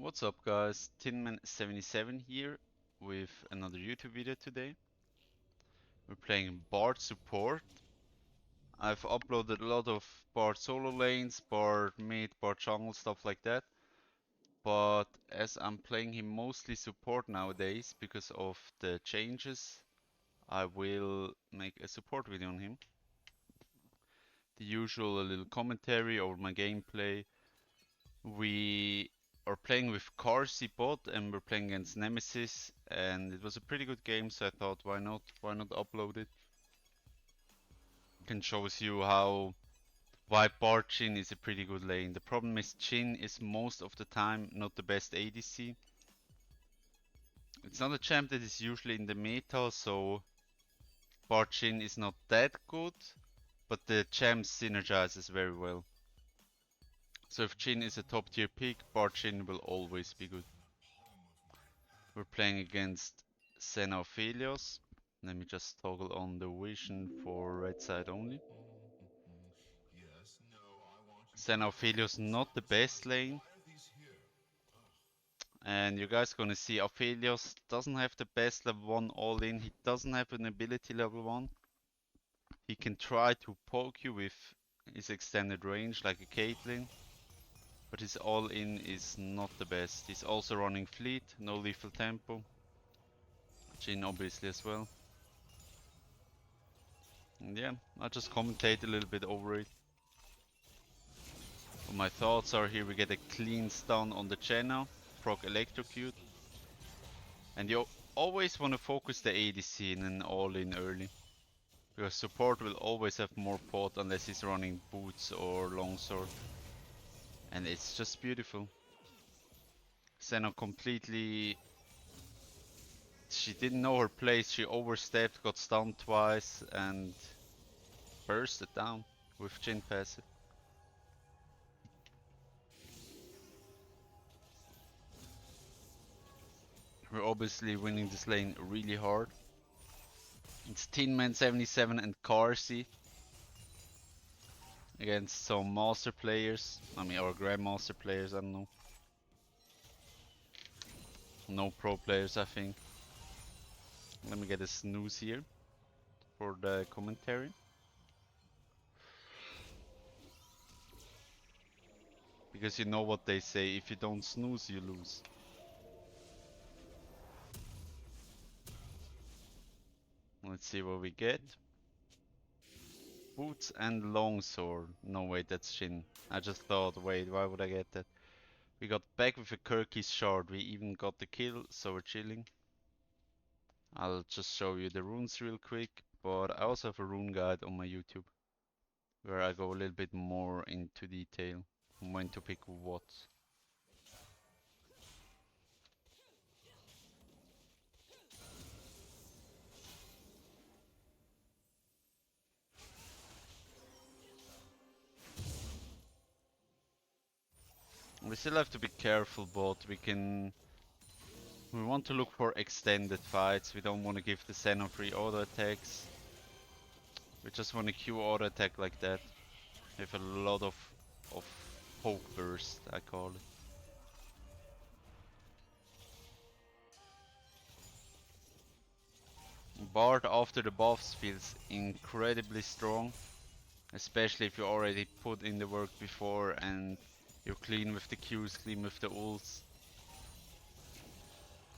What's up guys, Tinman77 here with another YouTube video today. We're playing Bard support. I've uploaded a lot of Bard solo lanes, Bard mid, Bard jungle, stuff like that. But as I'm playing him mostly support nowadays because of the changes, I will make a support video on him. The usual little commentary over my gameplay. We are playing with Carsey bot and we're playing against Nemesis, and it was a pretty good game, so I thought why not upload it. Can shows you how why Bard Jhin is a pretty good lane. The problem is Jhin is most of the time not the best ADC. It's not a champ that is usually in the meta, so Bard Jhin is not that good, but the champ synergizes very well. So if Jhin is a top tier pick, Bard Jhin will always be good. We're playing against Xenophilios. Let me just toggle on the vision for red side only. Xenophilios not the best lane. And you guys gonna see Aphelios doesn't have the best level 1 all in. He doesn't have an ability level 1. He can try to poke you with his extended range like a Caitlyn. But his all in is not the best. He's also running fleet, no lethal tempo. Jhin obviously as well. And yeah, I'll just commentate a little bit over it. But my thoughts are here we get a clean stun on the Jenna, proc electrocute. And you always want to focus the ADC in an all-in early. Because support will always have more pot unless he's running boots or longsword. And it's just beautiful. Senna completely... She didn't know her place, she overstepped, got stunned twice and bursted down with Jhin passive. We're obviously winning this lane really hard. It's Tinman77 and Carsey against some master players. I mean, or grandmaster players, I don't know. No pro players, I think. Let me get a snooze here for the commentary. Because you know what they say, if you don't snooze, you lose. Let's see what we get. Boots and longsword. No, wait, that's Jhin. I just thought, wait, why would I get that? We got back with a Kirky's shard. We even got the kill, so we're chilling. I'll just show you the runes real quick, but I also have a rune guide on my YouTube where I go a little bit more into detail on when to pick what. We still have to be careful, but we want to look for extended fights. We don't want to give the Xeno free auto attacks. We just want to Q auto attack like that. With a lot of poke burst, I call it. Bard after the buffs feels incredibly strong. Especially if you already put in the work before and you're clean with the Qs, clean with the ults.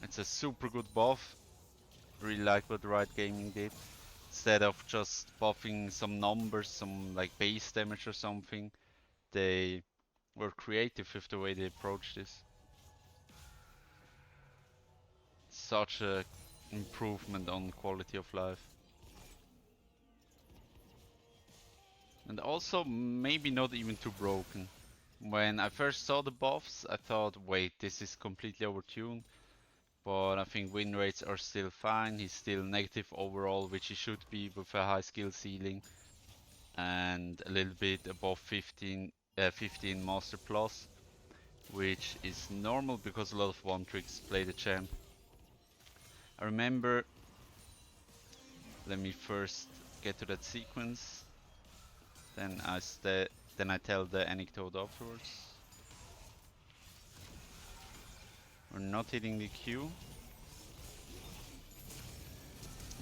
It's a super good buff. Really like what Riot Gaming did. Instead of just buffing some numbers, some like base damage or something, they were creative with the way they approached this. Such a improvement on quality of life. And also maybe not even too broken. When I first saw the buffs, I thought, wait, this is completely overtuned. But I think win rates are still fine. He's still negative overall, which he should be with a high skill ceiling. And a little bit above 15 master plus, which is normal because a lot of one tricks play the champ. I remember, let me first get to that sequence, then I tell the anecdote afterwards. We're not hitting the Q.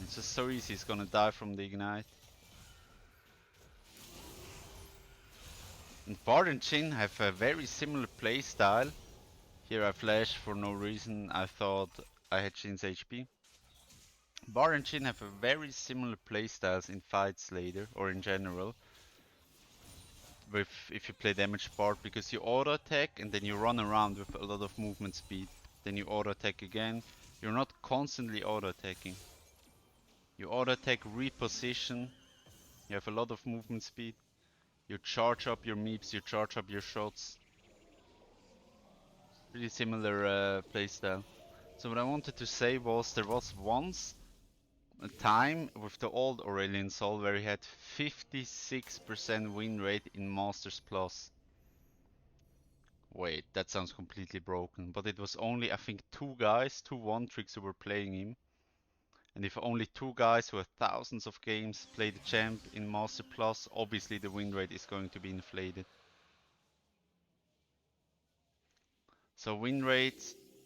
It's just so easy, he's gonna die from the ignite. And Bard and Jhin have a very similar playstyle. Here I flashed for no reason, I thought I had Jhin's HP. Bard and Jhin have a very similar playstyles in fights later, or in general. With if you play damage Bard, because you auto attack and then you run around with a lot of movement speed. Then you auto attack again. You're not constantly auto attacking. You auto attack, reposition. You have a lot of movement speed. You charge up your meeps, you charge up your shots. Pretty similar playstyle. So what I wanted to say was there was once a time with the old Aurelion Sol where he had 56% win rate in Masters Plus. Wait, that sounds completely broken, but it was only I think two guys, two one-tricks who were playing him. And if only two guys who have thousands of games play the champ in Master Plus, obviously the win rate is going to be inflated. So win rate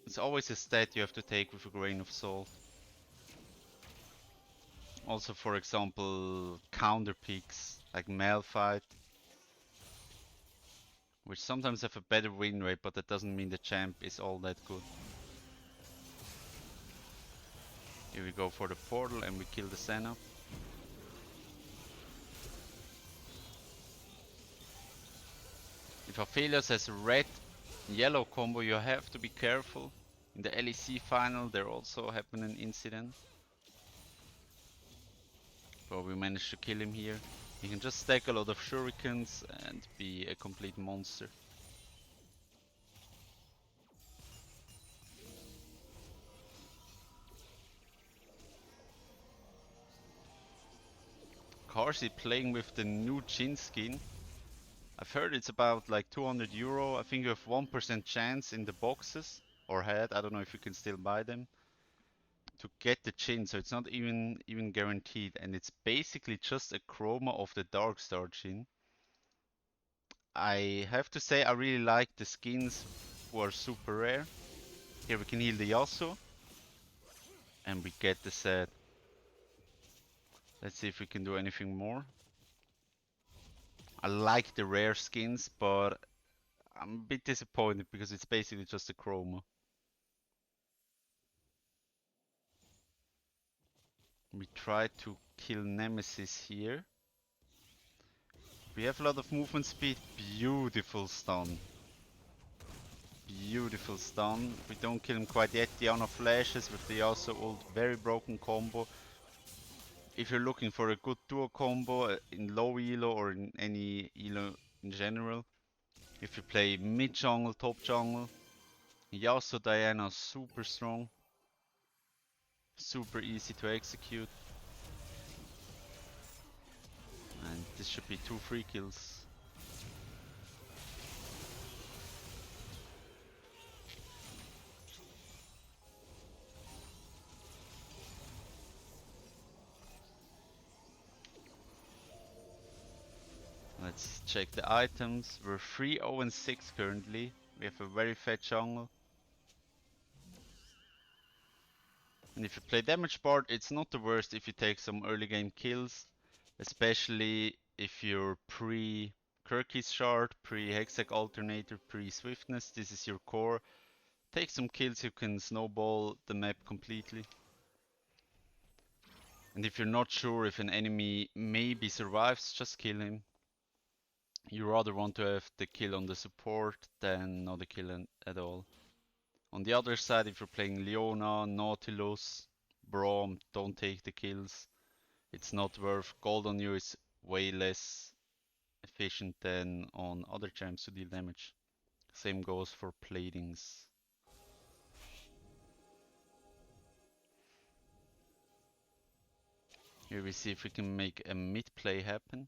is always a stat you have to take with a grain of salt. Also, for example, counter picks like Malphite, which sometimes have a better win rate, but that doesn't mean the champ is all that good. Here we go for the portal and we kill the Senna. If Aphelios has a red-yellow combo, you have to be careful. In the LEC final there also happened an incident. But we managed to kill him here. He can just stack a lot of shurikens and be a complete monster. Karsi playing with the new Jhin skin. I've heard it's about like 200 euro. I think you have 1% chance in the boxes, or had, I don't know if you can still buy them, to get the Jhin, so it's not even guaranteed, and it's basically just a chroma of the Darkstar Jhin. I have to say I really like the skins who are super rare. Here we can heal the Yasuo, and we get the set. Let's see if we can do anything more. I like the rare skins, but I'm a bit disappointed because it's basically just a chroma. We try to kill Nemesis here. We have a lot of movement speed. Beautiful stun. Beautiful stun. We don't kill him quite yet. Diana flashes with the Yasuo ult. Very broken combo. If you're looking for a good duo combo in low elo or in any elo in general, if you play mid jungle, top jungle, Yasuo Diana super strong. Super easy to execute. And this should be 2 free kills. Let's check the items. We're 3-0 and 6 currently. We have a very fat jungle. And if you play damage Bard, it's not the worst if you take some early game kills. Especially if you're pre-Kirky's shard, pre-Hextech alternator, pre-Swiftness. This is your core. Take some kills, you can snowball the map completely. And if you're not sure if an enemy maybe survives, just kill him. You rather want to have the kill on the support than not a kill at all. On the other side, if you're playing Leona, Nautilus, Braum, don't take the kills. It's not worth. Gold on you is way less efficient than on other champs to deal damage. Same goes for platings. Here we see if we can make a mid play happen.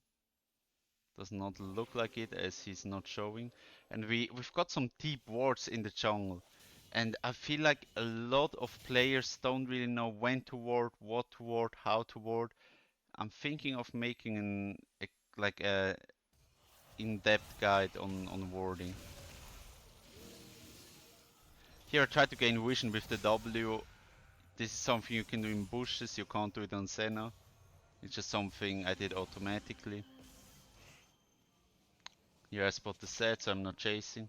Does not look like it as he's not showing. And we've got some deep wards in the jungle. And I feel like a lot of players don't really know when to ward, what to ward, how to ward. I'm thinking of making like a in-depth guide on warding. Here I try to gain vision with the W. This is something you can do in bushes, you can't do it on Senna. It's just something I did automatically. Here I spot the set, so I'm not chasing.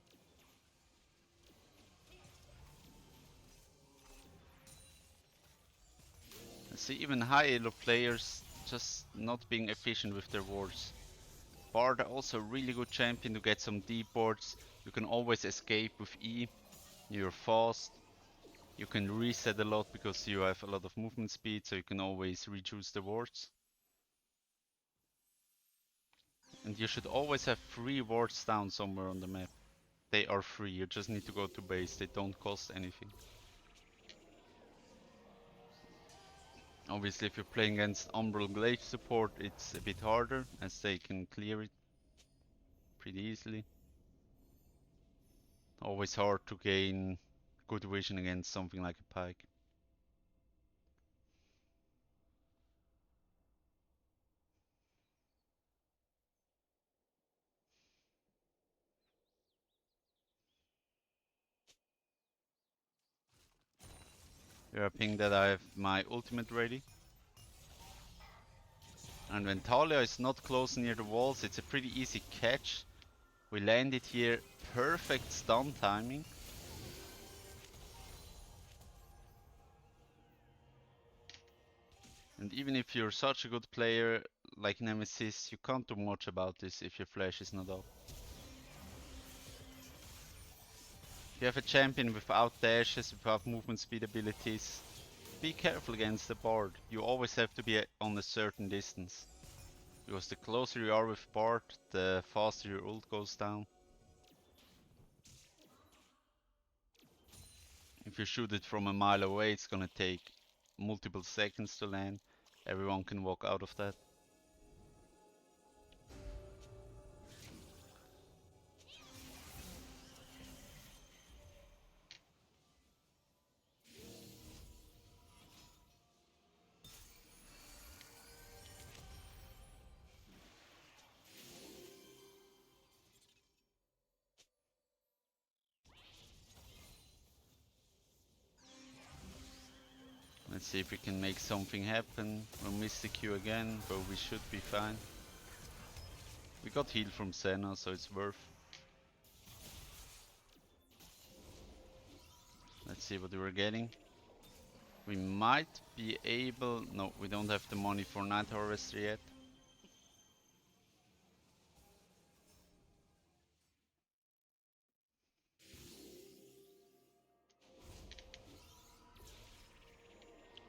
I see even high elo players just not being efficient with their wards. Bard also a really good champion to get some deep boards. You can always escape with E. You're fast. You can reset a lot because you have a lot of movement speed, so you can always reduce the wards. And you should always have 3 wards down somewhere on the map. They are free, you just need to go to base, they don't cost anything. Obviously if you're playing against Umbral Glaive support it's a bit harder, as they can clear it pretty easily. Always hard to gain good vision against something like a Pike. You're hoping that I have my ultimate ready. And when Talia is not close near the walls, it's a pretty easy catch. We landed here, perfect stun timing. And even if you're such a good player like Nemesis, you can't do much about this if your flash is not up. If you have a champion without dashes, without movement speed abilities, be careful against the Bard. You always have to be on a certain distance. Because the closer you are with Bard, the faster your ult goes down. If you shoot it from a mile away, it's gonna take multiple seconds to land. Everyone can walk out of that. Let's see if we can make something happen. We'll miss the Q again, but we should be fine. We got healed from Senna, so it's worth. Let's see what we're getting. We might be able... No, we don't have the money for Night Harvester yet.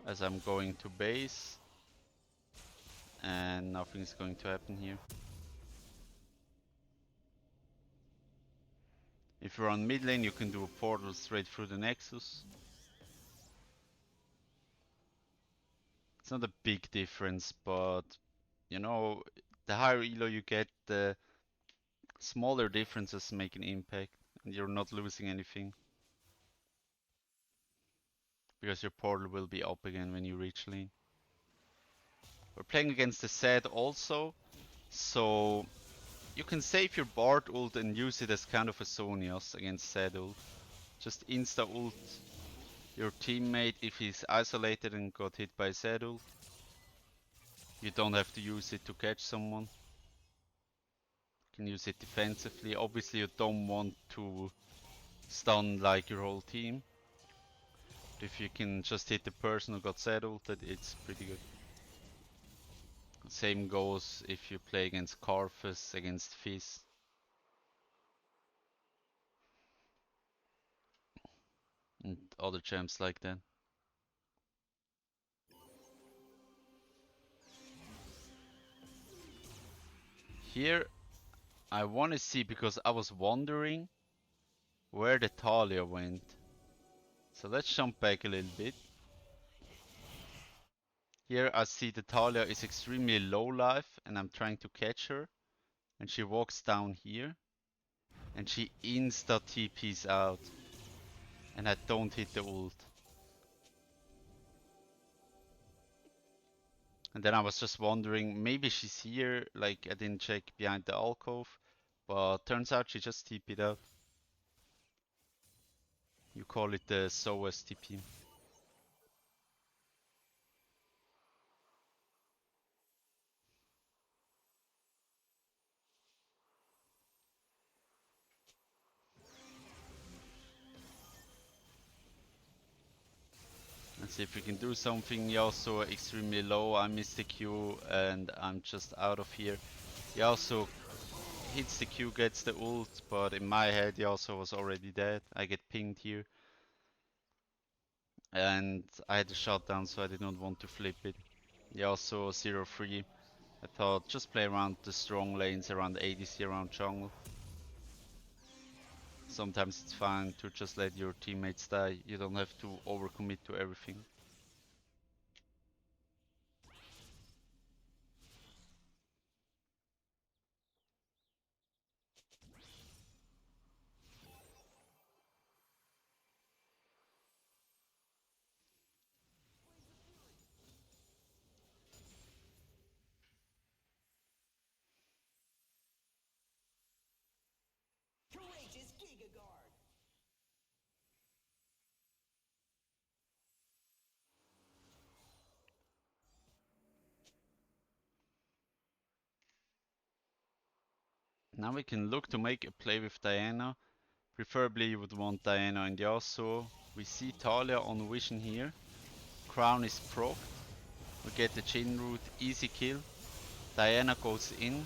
As I'm going to base. And nothing's going to happen here. If you're on mid lane, you can do a portal straight through the Nexus. It's not a big difference, but you know, the higher elo you get, the smaller differences make an impact, and you're not losing anything. Because your portal will be up again when you reach lane. We're playing against the Zed also, so you can save your Bard ult and use it as kind of a Zonios against Zed ult. Just insta ult your teammate if he's isolated and got hit by Zed ult. You don't have to use it to catch someone. You can use it defensively. Obviously you don't want to stun like your whole team. But if you can just hit the person who got Zed ulted, it's pretty good. Same goes if you play against Karthus, against Fizz. And other champs like that. Here I want to see, because I was wondering where the Talia went. So let's jump back a little bit. Here I see the Talia is extremely low life and I'm trying to catch her. And she walks down here. And she insta TPs out. And I don't hit the ult. And then I was just wondering, maybe she's here, like I didn't check behind the alcove. But turns out she just TP'd out. You call it the SOS TP. Let's see if we can do something. Yasuo extremely low. I missed the Q and I'm just out of here. Yasuo hits the Q, gets the ult, but in my head Yasuo was already dead. I get pinged here. And I had a shutdown, so I did not want to flip it. Yasuo 0-3. I thought just play around the strong lanes, around ADC, around jungle. Sometimes it's fine to just let your teammates die. You don't have to overcommit to everything. Now we can look to make a play with Diana. Preferably you would want Diana and Yasuo. We see Talia on vision here. Crown is proc. We get the Jhin root, easy kill. Diana goes in.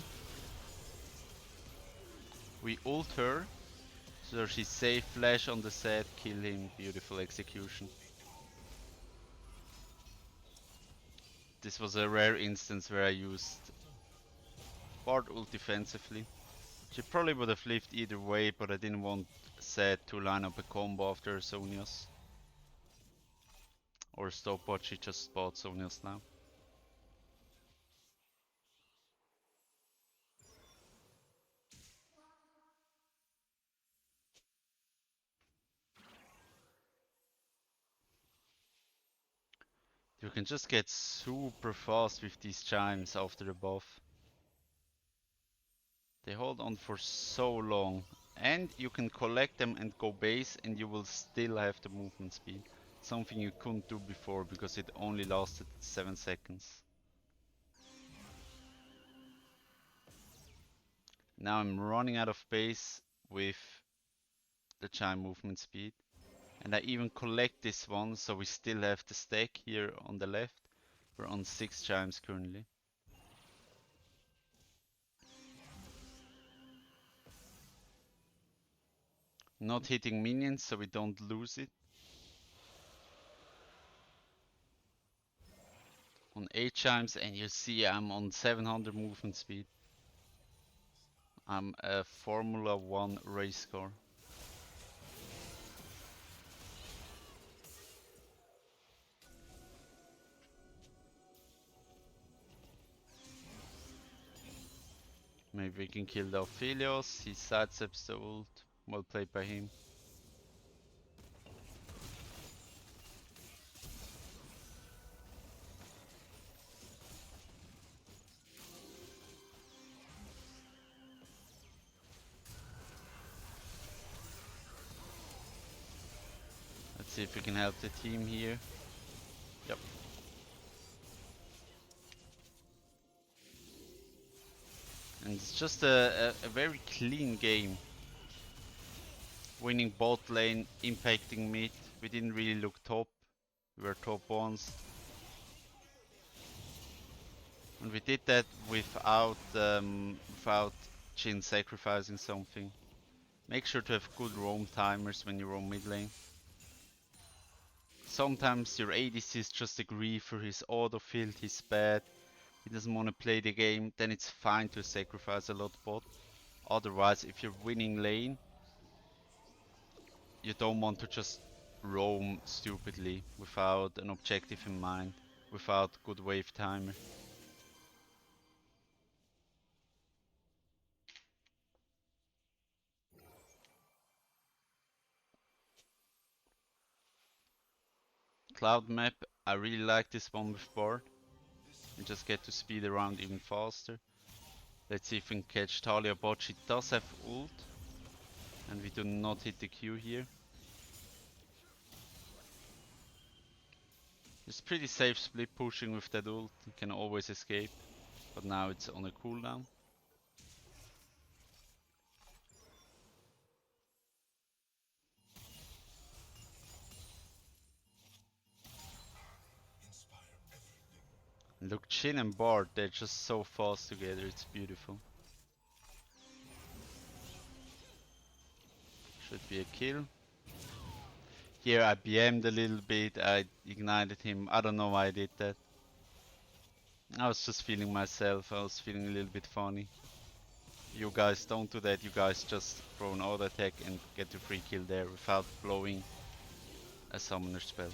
We ult her. So she's safe, flash on the set, kill him, beautiful execution. This was a rare instance where I used Bard ult defensively. She probably would have lived either way, but I didn't want Zed to line up a combo after Zonius. Or stopwatch, she just bought Zonius now. You can just get super fast with these chimes after the buff. They hold on for so long. And you can collect them and go base and you will still have the movement speed. Something you couldn't do before because it only lasted 7 seconds. Now I'm running out of base with the chime movement speed. And I even collect this one, so we still have the stack here on the left. We're on 6 chimes currently. Not hitting minions, so we don't lose it. On 8 chimes, and you see I'm on 700 movement speed. I'm a Formula 1 race car. Maybe we can kill the Aphelios. He sidesteps the ult. Well played by him. Let's see if we can help the team here. Yep. And it's just a very clean game. Winning bot lane, impacting mid. We didn't really look top. We were top ones. And we did that without Jhin sacrificing something. Make sure to have good roam timers when you roam mid lane. Sometimes your ADCs just agree for his autofield, he's bad, he doesn't want to play the game, then it's fine to sacrifice a lot bot. Otherwise, if you're winning lane, you don't want to just roam stupidly without an objective in mind, without good wave timer. Cloud map, I really like this one with Bard. You just get to speed around even faster. Let's see if we can catch Talia bot. She does have ult. And we do not hit the Q here. It's pretty safe split pushing with that ult, you can always escape, but now it's on a cooldown. Look, Jhin and Bard, they're just so fast together, it's beautiful. Should be a kill. Here I BM'd a little bit, I ignited him, I don't know why I did that. I was just feeling myself, I was feeling a little bit funny. You guys don't do that, you guys just throw an auto attack and get the free kill there without blowing a summoner spell.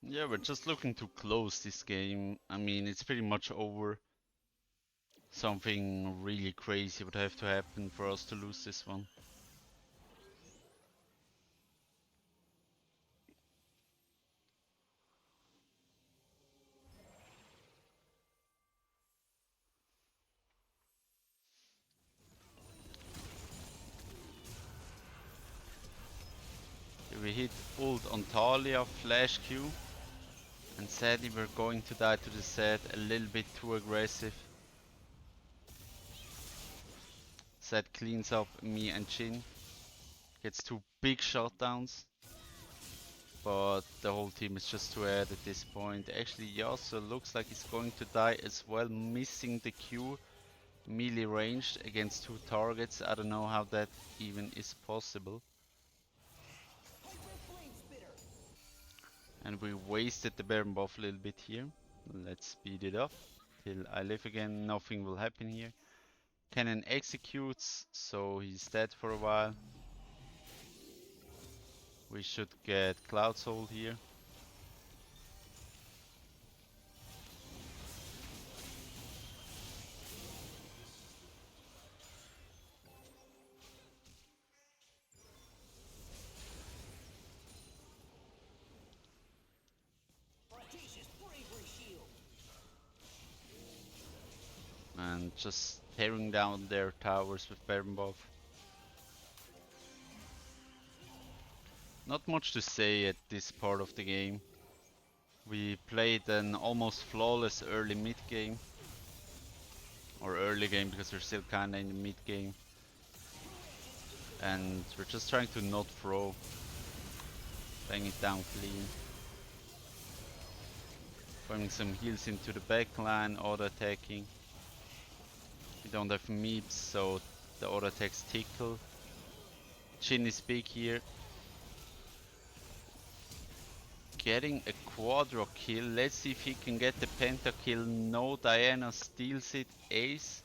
Yeah, we're just looking to close this game. I mean, it's pretty much over. Something really crazy would have to happen for us to lose this one. We hit ult on Talia, flash Q, and sadly we're going to die to the Zed, a little bit too aggressive. Zed cleans up me and Jhin, gets 2 big shutdowns, but the whole team is just too ahead at this point. Actually Yasuo looks like he's going to die as well, missing the Q, melee ranged against 2 targets. I don't know how that even is possible. And we wasted the Baron buff a little bit here. Let's speed it up till I live again. Nothing will happen here. Cannon executes, so he's dead for a while. We should get Cloud Soul here. And just tearing down their towers with Baron buff. Not much to say at this part of the game. We played an almost flawless early mid game. Or early game because we're still kinda in the mid game. And we're just trying to not throw. Bang it down clean. Farming some heals into the backline, auto attacking. We don't have meeps, so the auto attacks tickle. Jhin is big here. Getting a quadra kill. Let's see if he can get the penta kill. No, Diana steals it. Ace.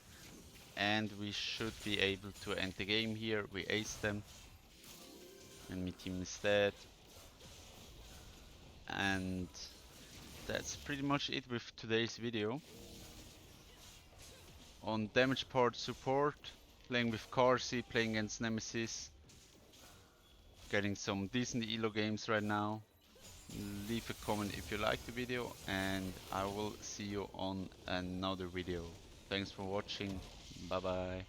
And we should be able to end the game here. We ace them. And my team is dead. And that's pretty much it with today's video. On damage part support, playing with Carsey, playing against Nemesis. Getting some decent elo games right now. Leave a comment if you like the video, and I will see you on another video. Thanks for watching. Bye bye.